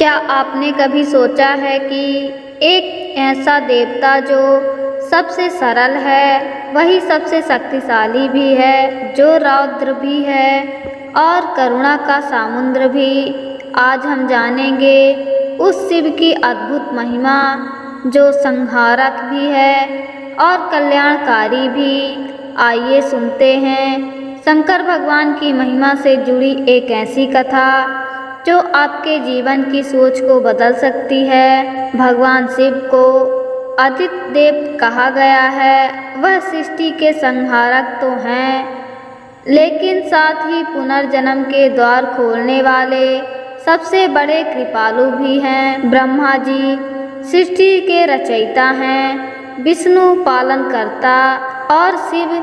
क्या आपने कभी सोचा है कि एक ऐसा देवता जो सबसे सरल है वही सबसे शक्तिशाली भी है, जो रौद्र भी है और करुणा का समुद्र भी। आज हम जानेंगे उस शिव की अद्भुत महिमा जो संहारक भी है और कल्याणकारी भी। आइए सुनते हैं शंकर भगवान की महिमा से जुड़ी एक ऐसी कथा जो आपके जीवन की सोच को बदल सकती है। भगवान शिव को आदित्य देव कहा गया है। वह सृष्टि के संहारक तो हैं, लेकिन साथ ही पुनर्जन्म के द्वार खोलने वाले सबसे बड़े कृपालु भी हैं। ब्रह्मा जी सृष्टि के रचयिता हैं, विष्णु पालनकर्ता और शिव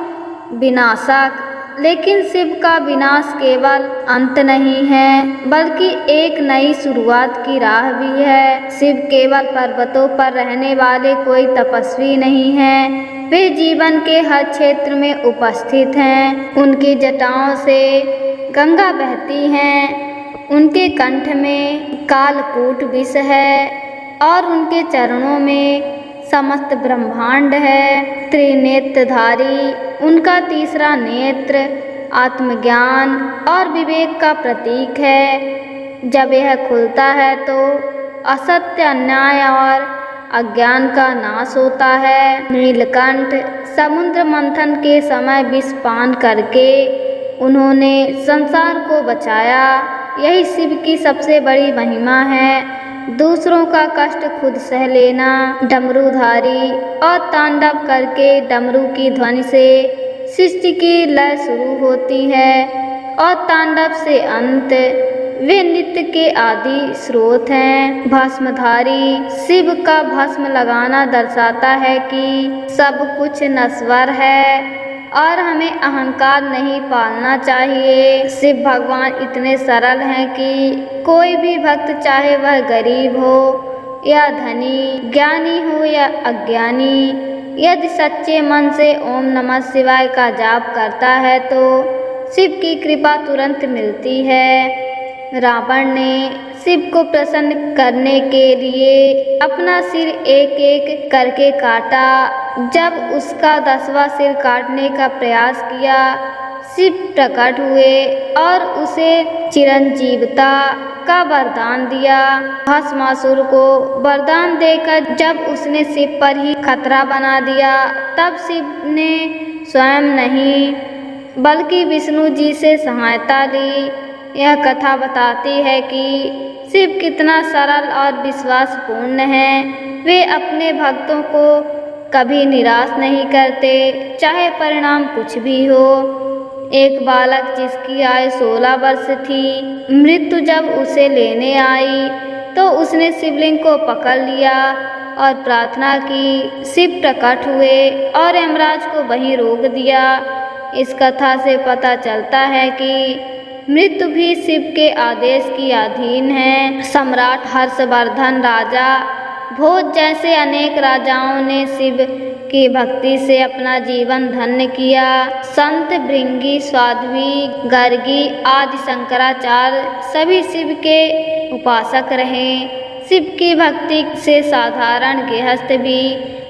विनाशक। लेकिन शिव का विनाश केवल अंत नहीं है, बल्कि एक नई शुरुआत की राह भी है। शिव केवल पर्वतों पर रहने वाले कोई तपस्वी नहीं हैं, वे जीवन के हर क्षेत्र में उपस्थित हैं। उनकी जटाओं से गंगा बहती है, उनके कंठ में कालकूट विष है और उनके चरणों में समस्त ब्रह्मांड है। त्रिनेत्रधारी उनका तीसरा नेत्र आत्मज्ञान और विवेक का प्रतीक है। जब यह खुलता है तो असत्य, अन्याय और अज्ञान का नाश होता है। नीलकंठ समुद्र मंथन के समय विष पान करके उन्होंने संसार को बचाया। यही शिव की सबसे बड़ी महिमा है, दूसरों का कष्ट खुद सह लेना। डमरूधारी और तांडव करके डमरू की ध्वनि से सृष्टि की लय शुरू होती है और तांडव से अंत। वे नित्य के आदि स्रोत हैं। भस्मधारी शिव का भस्म लगाना दर्शाता है कि सब कुछ नश्वर है और हमें अहंकार नहीं पालना चाहिए। शिव भगवान इतने सरल हैं कि कोई भी भक्त, चाहे वह गरीब हो या धनी, ज्ञानी हो या अज्ञानी, यदि सच्चे मन से ओम नमः शिवाय का जाप करता है तो शिव की कृपा तुरंत मिलती है। रावण ने शिव को प्रसन्न करने के लिए अपना सिर एक एक करके काटा। जब उसका 10वां सिर काटने का प्रयास किया, शिव प्रकट हुए और उसे चिरंजीवता का वरदान दिया। भस्मासुर को वरदान देकर जब उसने शिव पर ही खतरा बना दिया, तब शिव ने स्वयं नहीं बल्कि विष्णु जी से सहायता ली। यह कथा बताती है कि शिव कितना सरल और विश्वासपूर्ण है। वे अपने भक्तों को कभी निराश नहीं करते, चाहे परिणाम कुछ भी हो। एक बालक जिसकी आयु 16 वर्ष थी, मृत्यु जब उसे लेने आई तो उसने शिवलिंग को पकड़ लिया और प्रार्थना की। शिव प्रकट हुए और यमराज को वहीं रोक दिया। इस कथा से पता चलता है कि मृत्यु भी शिव के आदेश की अधीन है। सम्राट हर्षवर्धन, राजा भोज जैसे अनेक राजाओं ने शिव की भक्ति से अपना जीवन धन्य किया। संत भृंगी, साध्वी, गर्गी आदि शंकराचार्य सभी शिव के उपासक रहे। शिव की भक्ति से साधारण गृहस्थ भी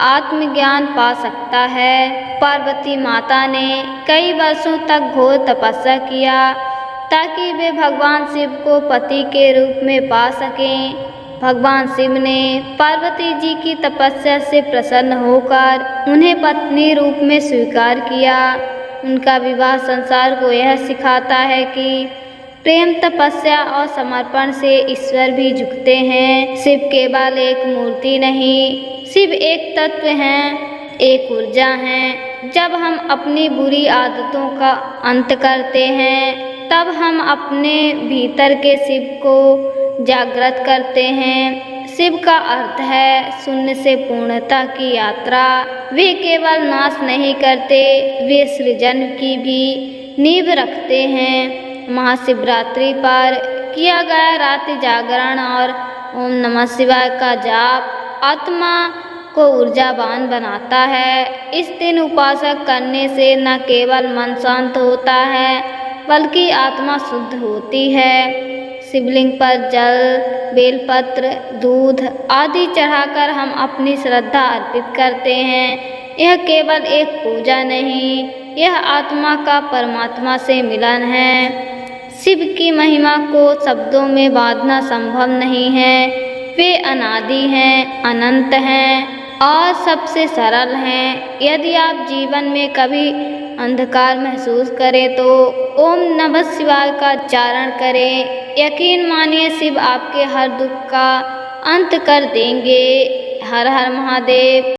आत्मज्ञान पा सकता है। पार्वती माता ने कई वर्षों तक घोर तपस्या किया ताकि वे भगवान शिव को पति के रूप में पा सकें। भगवान शिव ने पार्वती जी की तपस्या से प्रसन्न होकर उन्हें पत्नी रूप में स्वीकार किया। उनका विवाह संसार को यह सिखाता है कि प्रेम, तपस्या और समर्पण से ईश्वर भी झुकते हैं। शिव केवल एक मूर्ति नहीं, शिव एक तत्व हैं, एक ऊर्जा है। जब हम अपनी बुरी आदतों का अंत करते हैं, तब हम अपने भीतर के शिव को जागृत करते हैं। शिव का अर्थ है शून्य से पूर्णता की यात्रा। वे केवल नाश नहीं करते, वे सृजन की भी नींव रखते हैं। महाशिवरात्रि पर किया गया रात्रि जागरण और ओम नमः शिवाय का जाप आत्मा को ऊर्जावान बनाता है। इस दिन उपासना करने से न केवल मन शांत होता है, बल्कि आत्मा शुद्ध होती है। शिवलिंग पर जल, बेलपत्र, दूध आदि चढ़ाकर हम अपनी श्रद्धा अर्पित करते हैं। यह केवल एक पूजा नहीं, यह आत्मा का परमात्मा से मिलन है। शिव की महिमा को शब्दों में बांधना संभव नहीं है। वे अनादि हैं, अनंत हैं और सबसे सरल हैं। यदि आप जीवन में कभी अंधकार महसूस करें तो ओम नमः शिवाय का उच्चारण करें। यकीन मानिए शिव आपके हर दुख का अंत कर देंगे। हर हर महादेव।